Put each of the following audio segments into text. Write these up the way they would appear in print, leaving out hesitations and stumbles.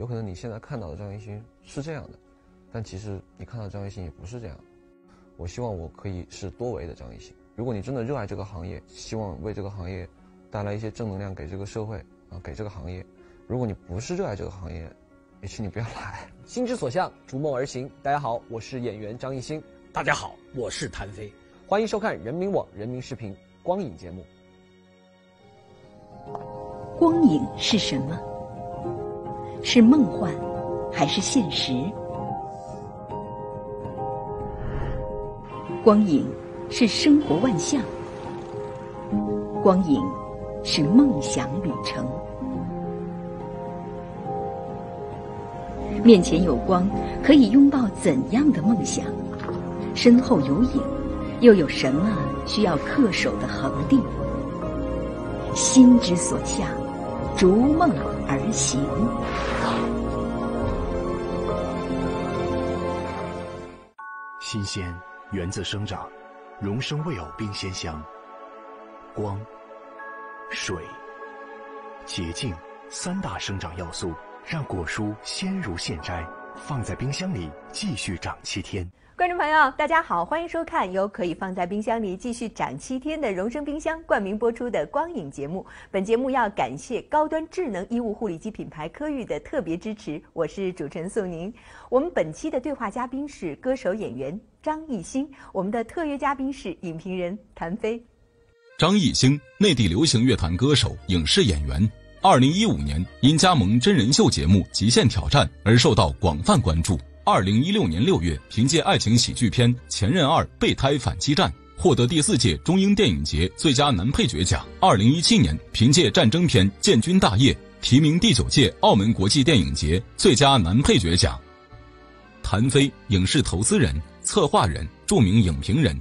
有可能你现在看到的张艺兴是这样的，但其实你看到张艺兴也不是这样。我希望我可以是多维的张艺兴。如果你真的热爱这个行业，希望为这个行业带来一些正能量给这个社会啊，给这个行业。如果你不是热爱这个行业，也请你不要来。心之所向，逐梦而行。大家好，我是演员张艺兴。大家好，我是谭飞。欢迎收看人民网人民视频光影节目。光影是什么？是梦幻，还是现实？光影是生活万象，光影是梦想旅程。面前有光，可以拥抱怎样的梦想？身后有影，又有什么需要恪守的恒定？心之所向，逐梦而行。新鲜源自生长，荣生未偶冰鲜香。光、水、洁净三大生长要素，让果蔬鲜如现摘，放在冰箱里继续长7天。观众朋友，大家好，欢迎收看由可以放在冰箱里继续长7天的荣生冰箱冠名播出的光影节目。本节目要感谢高端智能衣物护理机品牌科寓的特别支持。我是主持人宋宁。我们本期的对话嘉宾是歌手演员张艺兴，我们的特约嘉宾是影评人谭飞。张艺兴，内地流行乐坛歌手、影视演员。2015年因加盟真人秀节目《极限挑战》而受到广泛关注。2016年6月，凭借爱情喜剧片《前任2：备胎反击战》获得第4届中英电影节最佳男配角奖。2017年，凭借战争片《建军大业》提名第9届澳门国际电影节最佳男配角奖。谭飞，影视投资人、策划人、著名影评人，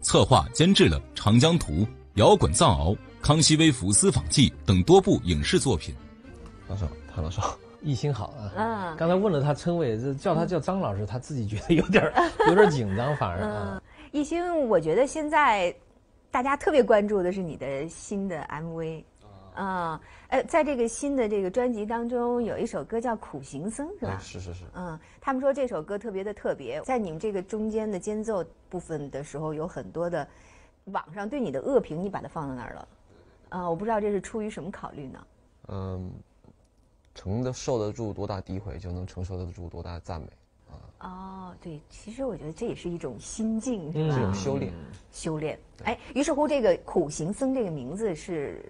策划监制了《长江图》《摇滚藏獒》《康熙微服私访记》等多部影视作品。谭老师好。艺兴好啊！刚才问了他称谓，叫他叫张老师，他自己觉得有点紧张，反而艺兴，我觉得现在大家特别关注的是你的新的 MV 在这个新的这个专辑当中，有一首歌叫《苦行僧》，是吧？是。他们说这首歌特别的特别，在你们这个中间的间奏部分的时候，有很多的网上对你的恶评，你把它放在那儿了。我不知道这是出于什么考虑呢？受得住多大诋毁，就能承受得住多大的赞美对，其实我觉得这也是一种心境，是吧？这种修炼。于是乎，这个苦行僧这个名字是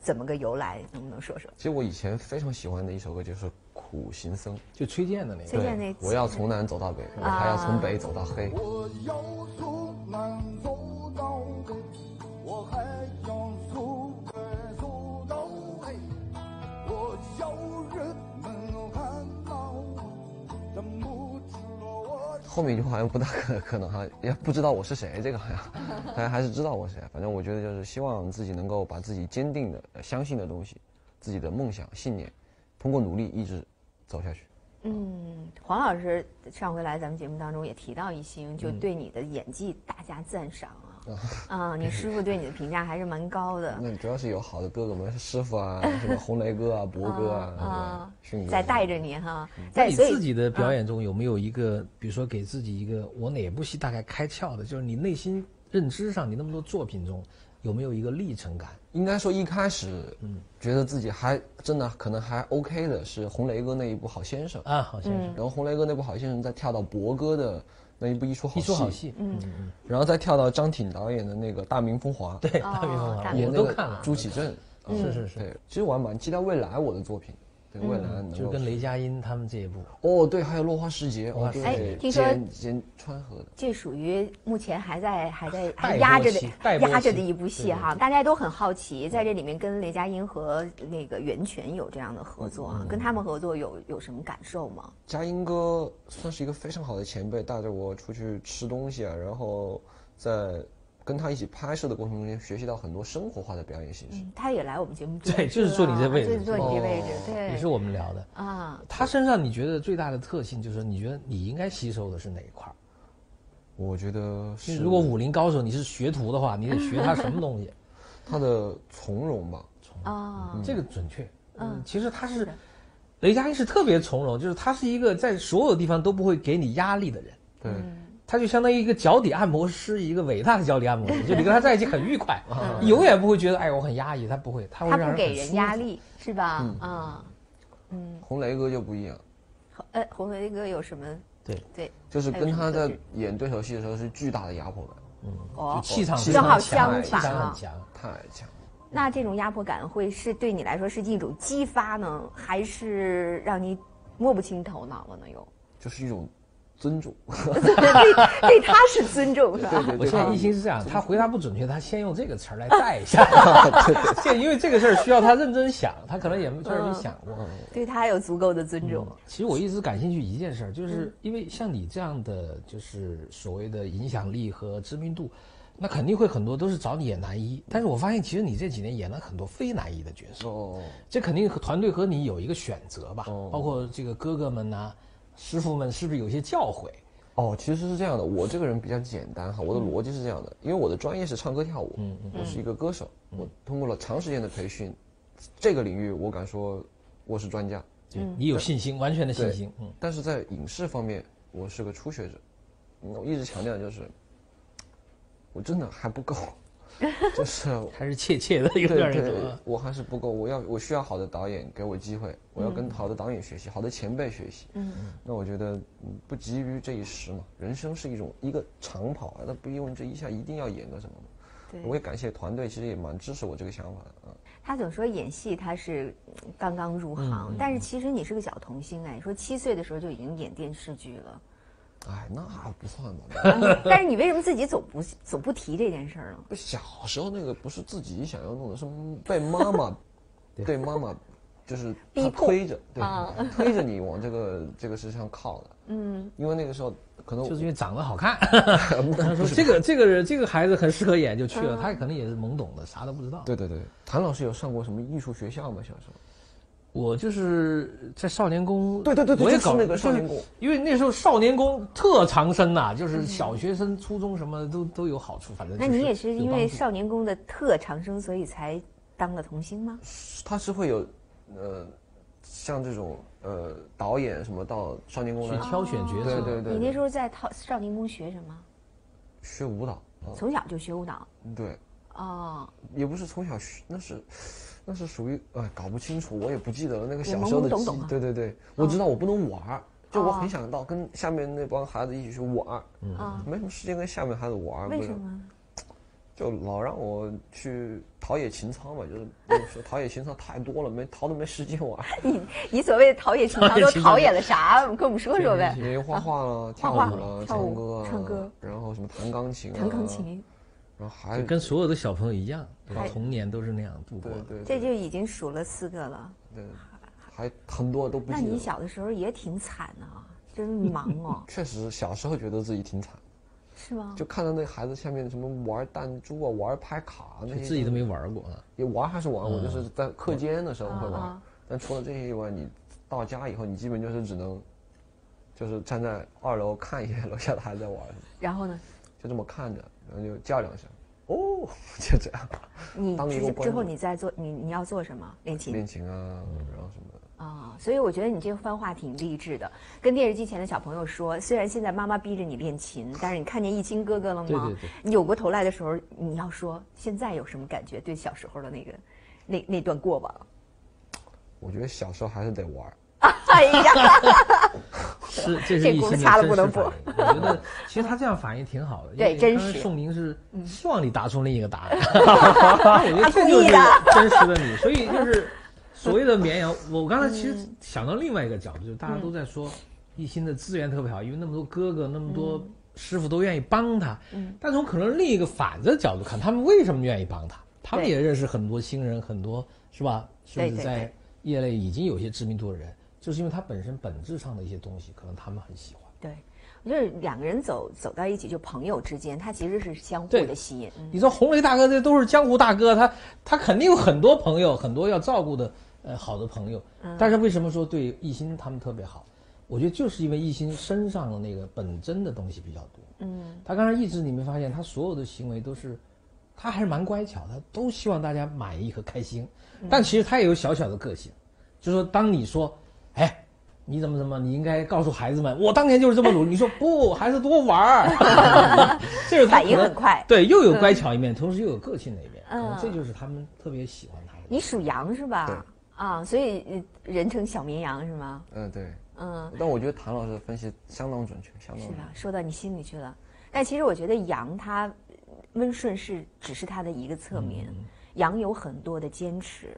怎么个由来？能不能说说？其实我以前非常喜欢的一首歌就是苦行僧，就崔健的那个。崔健那我要从南走到北，我还要从北走到黑。我要从南走到北，我还要从北走到黑。我要人们看到我的拇指我。后面一句话好像不大可能哈，也不知道我是谁，这个好像大家还是知道我是谁。反正我觉得就是希望自己能够把自己坚定的相信的东西，自己的梦想信念，通过努力一直走下去。黄老师上回来咱们节目当中也提到艺兴，就对你的演技大加赞赏你师傅对你的评价还是蛮高的。那主要是有好的哥哥们，师傅啊，什么红雷哥啊、博哥啊，迅哥在带着你哈。在你自己的表演中有没有一个，比如说给自己一个我哪部戏大概开窍的，就是你内心认知上，你那么多作品中有没有一个历程感？应该说一开始，觉得自己还真的可能还 OK 的是红雷哥那一部《好先生》好先生。然后红雷哥那部《好先生》再跳到博哥的那一部《一出好戏》，然后再跳到张挺导演的那个《大明风华》，对，《大明风华》演我都看了。朱启正，是。对，其实我还蛮期待未来我的作品。对，未来能够就跟雷佳音他们这一部对，还有落花时节对，听说兼川河的，这属于目前还压着的一部戏哈，大家都很好奇，在这里面跟雷佳音和那个袁泉有这样的合作跟他们合作有什么感受吗？佳音哥算是一个非常好的前辈，带着我出去吃东西然后在跟他一起拍摄的过程中间，学习到很多生活化的表演形式。他也来我们节目，对，就是坐你这位置，就是坐你这位置，对，也是我们聊的他身上你觉得最大的特性就是，你觉得你应该吸收的是哪一块？我觉得是，如果武林高手你是学徒的话，你得学他什么东西？他的从容吧。这个准确。其实他是雷佳音是特别从容，就是他是一个在所有地方都不会给你压力的人。对，他就相当于一个脚底按摩师，一个伟大的脚底按摩师，就你跟他在一起很愉快，永远不会觉得哎我很压抑，他不会，他会让人他不给人很舒服。压力，是吧？红雷哥就不一样，红雷哥有什么？对，就是跟他在演对手戏的时候是巨大的压迫感，哦，气场非正好常强，相气场反啊很。强。太强了。那这种压迫感会是对你来说是一种激发呢，还是让你摸不清头脑了呢？又就是一种尊重。对他是尊重，是吧？对对对，我现在一心是这样，他回答不准确，他先用这个词儿来带一下。这因为这个事儿需要他认真想，他可能也确实没想过。对他有足够的尊重。其实我一直感兴趣一件事儿，就是因为像你这样的，就是所谓的影响力和知名度，那肯定会很多都是找你演男一。但是我发现，其实你这几年演了很多非男一的角色，这肯定和团队和你有一个选择吧，包括这个哥哥们呐、师傅们是不是有些教诲？其实是这样的，我这个人比较简单哈，我的逻辑是这样的，因为我的专业是唱歌跳舞，我是一个歌手，我通过了长时间的培训，这个领域我敢说我是专家，你有信心，完全的信心。但是在影视方面，我是个初学者，我一直强调就是，我真的还不够，就是还是怯怯的有点那种。我还是不够，我需要好的导演给我机会，我要跟好的导演学习，好的前辈学习。那我觉得不急于这一时嘛，人生是一个长跑啊，那不用这一下一定要演个什么嘛。对，我也感谢团队，其实也蛮支持我这个想法的啊。他总说演戏他是刚刚入行，但是其实你是个小童星哎，说7岁的时候就已经演电视剧了。哎，那还不算吧。但是你为什么自己总不提这件事儿呢？小时候那个不是自己想要弄的，是被妈妈对妈妈就是逼迫推着，对，推着你往这个事上靠的。因为那个时候可能就是因为长得好看，他说这个孩子很适合演，就去了。他可能也是懵懂的，啥都不知道。对，谭老师有上过什么艺术学校吗？小时候？我就是在少年宫，对，我也搞那个少年宫，因为那时候少年宫特长生呐，就是小学生、初中什么都有好处，反正。那你也是因为少年宫的特长生，所以才当了童星吗？他是会有，像这种导演什么到少年宫来挑选角色。对。你那时候在少年宫学什么？学舞蹈。从小就学舞蹈。对。也不是从小学，那是属于搞不清楚，我也不记得了那个小时候的记忆。对，我知道我不能玩，就我很想到跟下面那帮孩子一起去玩，没什么时间跟下面孩子玩。为什么？就老让我去陶冶情操嘛，就是说陶冶情操太多了，陶的没时间玩。你所谓的陶冶情操都陶冶了啥？跟我们说说呗。画画了，跳舞了，唱歌，然后什么弹钢琴。然后还跟所有的小朋友一样，童年都是那样度过的。对，这就已经数了4个了。对，还很多都不记得。那你小的时候也挺惨啊，真忙哦。确实，小时候觉得自己挺惨。是吗？就看到那孩子下面什么玩弹珠啊，玩拍卡那些，自己都没玩过啊。也玩还是玩过，就是在课间的时候会玩。但除了这些以外，你到家以后，你基本就是只能，就是站在2楼看一眼楼下的孩子在玩。然后呢？就这么看着，然后就叫2声，就这样。你之后你在做你要做什么？练琴啊，然后什么的。所以我觉得你这番话挺励志的。跟电视机前的小朋友说，虽然现在妈妈逼着你练琴，但是你看见一清哥哥了吗？对。你有过头来的时候，你要说现在有什么感觉？对小时候的那段过往。我觉得小时候还是得玩。哎呀，这是一心的掐了不能播。我觉得其实他这样反应挺好的，对，真实。宋宁是希望你答出另一个答案，我觉得这就是真实的你。所以就是所谓的绵羊，我刚才其实想到另外一个角度，就是大家都在说一心的资源特别好，因为那么多哥哥，那么多师傅都愿意帮他。但从可能另一个反的角度看，他们为什么愿意帮他？他们也认识很多新人，很多是吧？甚至在业内已经有些知名度的人。就是因为他本质上的一些东西，可能他们很喜欢。对，我觉得2个人走到一起，就朋友之间，他其实是相互的吸引。你说红雷大哥这都是江湖大哥，他肯定有很多朋友，很多要照顾的好的朋友。但是为什么说对一心他们特别好？我觉得就是因为一心身上的那个本真的东西比较多。他刚才一直你没发现，他所有的行为都是，他还是蛮乖巧，他都希望大家满意和开心。但其实他也有小小的个性，就是说当你说。哎，你怎么，你应该告诉孩子们，我当年就是这么努力。你说不，孩子多玩儿，这是他反应很快，对，又有乖巧一面，同时又有个性的一面，这就是他们特别喜欢他的。你属羊是吧？对啊，所以人称小绵羊是吗？对，嗯，但我觉得谭老师分析相当准确，相当是准确吧？说到你心里去了。但其实我觉得羊它温顺只是它的一个侧面，羊有很多的坚持。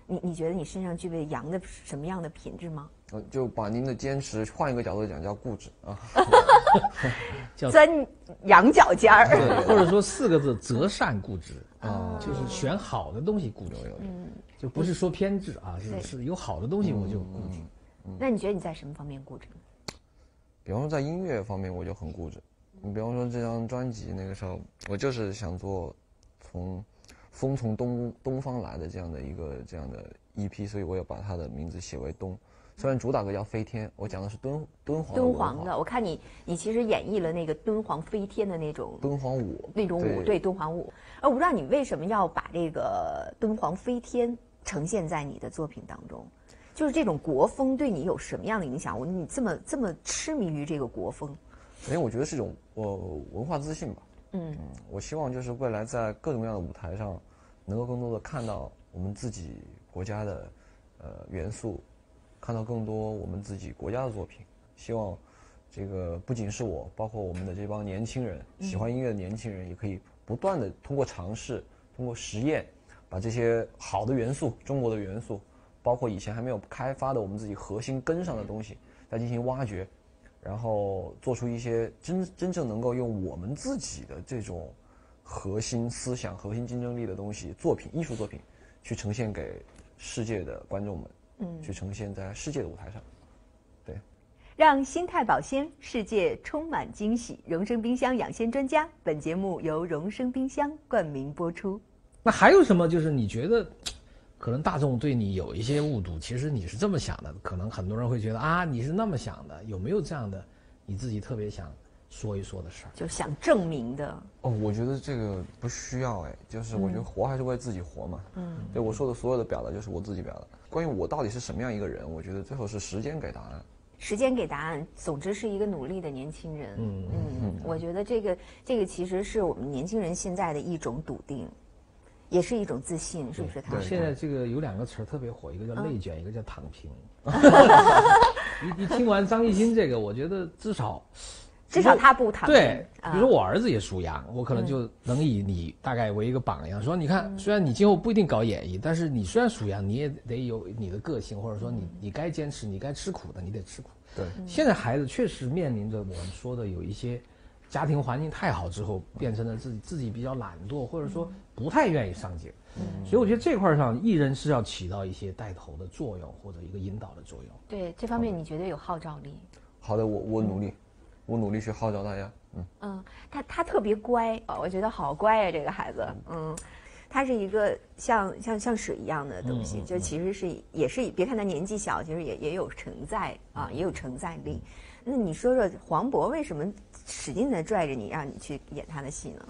你觉得你身上具备羊的什么样的品质吗？就把您的坚持换一个角度讲，叫固执啊，钻羊角尖儿，或者说4个字：择善固执啊，就是选好的东西固执。就不是说偏执啊，是有好的东西我就固执。那你觉得你在什么方面固执呢？比方说在音乐方面，我就很固执。你比方说这张专辑，那个时候我就是想做风从东方来的这样的 EP， 所以我也把它的名字写为东。虽然主打歌叫飞天，我讲的是敦煌的。我看你其实演绎了那个敦煌飞天的那种敦煌舞，那种舞，对敦煌舞。我不知道你为什么要把这个敦煌飞天呈现在你的作品当中，就是这种国风对你有什么样的影响？你这么痴迷于这个国风？因为我觉得是一种文化自信吧。我希望就是未来在各种各样的舞台上，能够更多的看到我们自己国家的元素，看到更多我们自己国家的作品。希望这个不仅是我，包括我们的这帮年轻人，喜欢音乐的年轻人，也可以不断的通过尝试，通过实验，把这些好的元素，中国的元素，包括以前还没有开发的我们自己核心根上的东西，再进行挖掘。然后做出一些真正能够用我们自己的这种核心思想、核心竞争力的东西、作品、艺术作品，去呈现给世界的观众们，去呈现在世界的舞台上。对，让心态保鲜，世界充满惊喜。荣生冰箱养鲜专家，本节目由荣生冰箱冠名播出。那还有什么？就是你觉得？可能大众对你有一些误读，其实你是这么想的，可能很多人会觉得啊，你是那么想的，有没有这样的你自己特别想说一说的事儿？就想证明的。我觉得这个不需要就是我觉得活还是为自己活嘛。对我说的所有的表达就是我自己表达。关于我到底是什么样一个人，我觉得最后是时间给答案。时间给答案，总之是一个努力的年轻人。我觉得这个其实是我们年轻人现在的一种笃定。也是一种自信，是不是？他现在这个有2个词特别火，一个叫内卷，一个叫躺平。一听完张艺兴这个，我觉得至少他不躺平。对，比如说我儿子也属羊，我可能就能以你大概为一个榜样，说你看，虽然你今后不一定搞演艺，但是你虽然属羊，你也得有你的个性，或者说你该坚持，你该吃苦的，你得吃苦。对，现在孩子确实面临着我们说的有一些。家庭环境太好之后，变成了自己比较懒惰，或者说不太愿意上进。所以我觉得这块上，艺人是要起到一些带头的作用，或者一个引导的作用。对这方面，你觉得有号召力？好的，我努力，我努力去号召大家。他特别乖我觉得好乖这个孩子。他是一个像水一样的东西，就其实也是别看他年纪小，其实也有承载也有承载力。那你说说黄渤为什么使劲的拽着你，让你去演他的戏呢？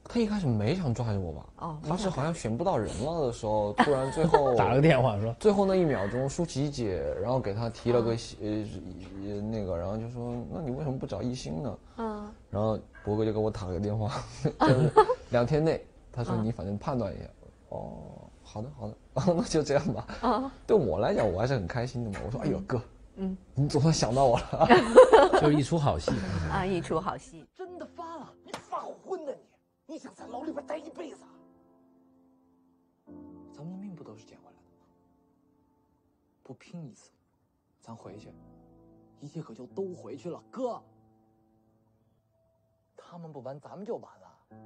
他一开始没想抓着我吧？他是好像选不到人了的时候，突然最后打了个电话说，最后那1秒钟，舒淇姐然后给他提了个那个，然后就说，那你为什么不找艺兴呢？然后博哥就给我打了个电话，就是2天内，他说你反正判断一下。好的，那就这样吧。对我来讲，我还是很开心的嘛。我说，哎呦哥。你总算想到我了，就是一出好戏一出好戏，真的发了，你发昏呢你想在牢里边待一辈子？咱们的命不都是捡回来的吗？不拼一次，咱回去，一切可就都回去了。哥，他们不完，咱们就完了。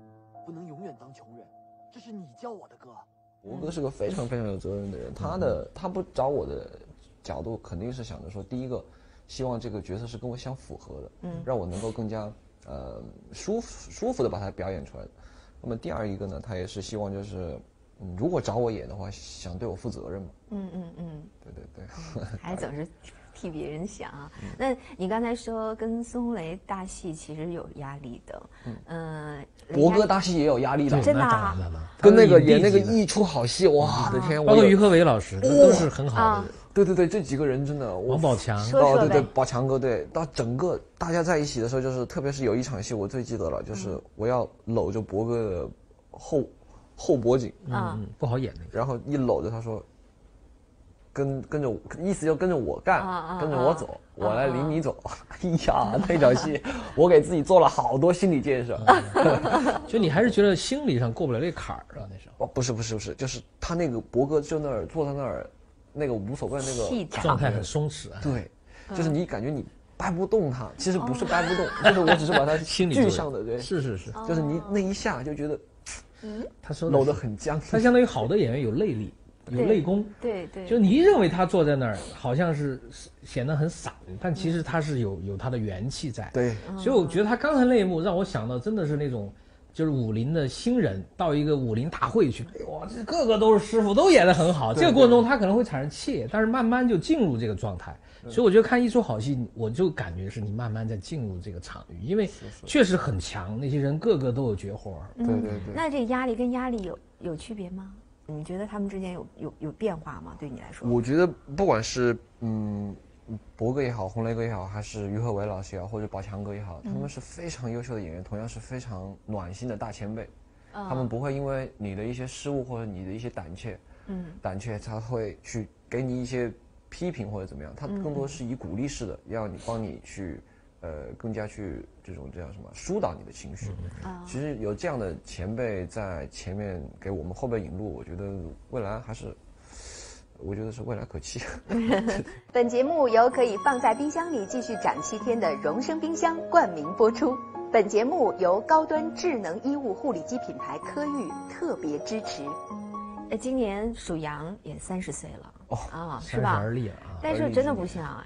不能永远当穷人，这是你教我的，哥。博哥是个非常非常有责任的人，他不找我的角度肯定是想着说，第一个，希望这个角色是跟我相符合的，让我能够更加舒服的把它表演出来的。那么第二一个呢，他也是希望就是，如果找我演的话，想对我负责任嘛。对，还总是替别人想啊。那你刚才说跟孙红雷搭戏其实有压力的，博哥搭戏也有压力的，真的啊，跟那个演那个一出好戏，哇的天！包括于和伟老师，都是很好的人。对对对，这几个人真的，王宝强，对对，宝强哥，对，到整个大家在一起的时候，就是特别是有一场戏我最记得了，就是我要搂着博哥的后脖颈，不好演那个，然后一搂着他说，跟着我，意思就跟着我干，跟着我走，我来领你走。哎呀，那场戏我给自己做了好多心理建设。就你还是觉得心理上过不了这坎儿啊？那时候不是，就是他那个博哥就那儿坐在那儿。那个无所谓，那个状态很松弛，对，就是你感觉你掰不动它，其实不是掰不动，就是我只是把它具象的，对，是，就是你那一下就觉得，他说搂得很僵，他相当于好的演员有内力，有内功，对，就你认为他坐在那儿好像是显得很散，但其实他是有他的元气在，对，所以我觉得他刚才那一幕让我想到真的是那种。就是武林的新人到一个武林大会去，哇，这个个都是师傅，都演得很好。这个过程中他可能会产生怯，但是慢慢就进入这个状态。所以我觉得看一出好戏，我就感觉是你慢慢在进入这个场域，因为确实很强，那些人个个都有绝活。对。那这个压力跟压力有区别吗？你觉得他们之间有变化吗？对你来说？我觉得不管是博哥也好，洪雷哥也好，还是于和伟老师也好，或者宝强哥也好，他们是非常优秀的演员，同样是非常暖心的大前辈。他们不会因为你的一些失误或者你的一些胆怯，他会去给你一些批评或者怎么样，他更多是以鼓励式的，要你帮你去，更加去这叫什么疏导你的情绪。其实有这样的前辈在前面给我们后辈引路，我觉得未来还是。我觉得是未来可期。本节目由可以放在冰箱里继续长7天的荣升冰箱冠名播出。本节目由高端智能衣物护理机品牌科玉特别支持。今年属羊也30岁了，是吧？而立了啊！但是真的不像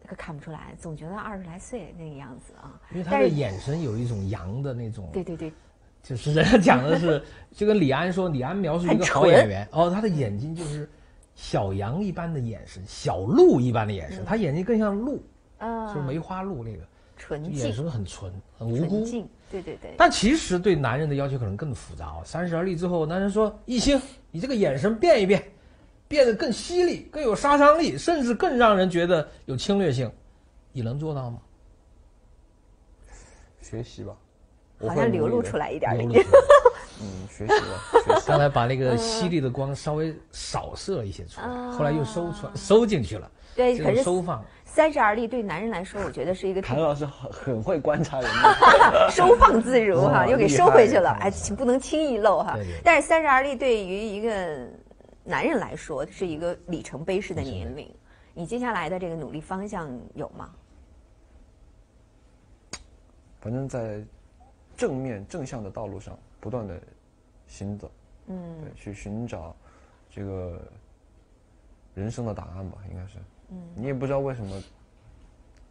可看不出来，总觉得20来岁那个样子啊。因为他的眼神有一种羊的那种。对。就是人家讲的是，就跟李安说，李安描述一个好演员，他的眼睛就是小羊一般的眼神，小鹿一般的眼神，他眼睛更像鹿，就是梅花鹿那个纯净，眼神很纯，很无辜。对。但其实对男人的要求可能更复杂。30而立之后，男人说：“一星，你这个眼神变一变，变得更犀利，更有杀伤力，甚至更让人觉得有侵略性。”你能做到吗？学习吧。好像流露出来一点。学习了。刚才把那个犀利的光稍微少射一些出来，后来又收进去了。对，可是收放。30而立对男人来说，我觉得是一个。谭老师很会观察人的，收放自如哈，又给收回去了。哎，不能轻易漏哈。但是30而立对于一个男人来说是一个里程碑式的年龄。你接下来的这个努力方向有吗？反正在正向的道路上不断的行走，对，去寻找这个人生的答案吧，应该是。你也不知道为什么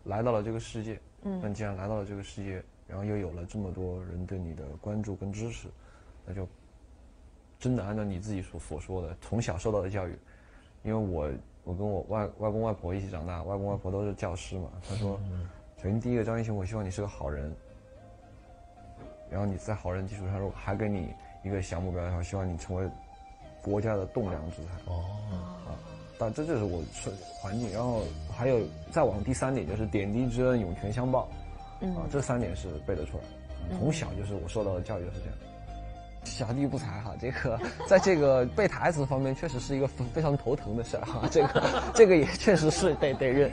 来到了这个世界，但既然来到了这个世界，然后又有了这么多人对你的关注跟支持，那就真的按照你自己所说的，从小受到的教育，因为我跟我外公外婆一起长大，外公外婆都是教师嘛，他说，首先第一个，张艺兴，我希望你是个好人。然后你在好人基础上，如果还给你一个小目标的话，希望你成为国家的栋梁之才。但这就是我环境。然后还有再往第3点，就是点滴之恩，涌泉相报。这3点是背得出来。从小就是我受到的教育是这样。小弟不才哈，这个在这个背台词方面确实是一个非常头疼的事儿哈。这个也确实是得认。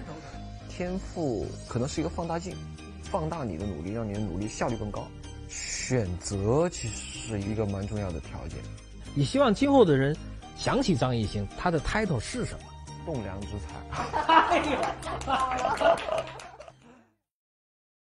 天赋可能是一个放大镜，放大你的努力，让你的努力效率更高。选择其实是一个蛮重要的条件。你希望今后的人想起张艺兴，他的 title 是什么？栋梁之才。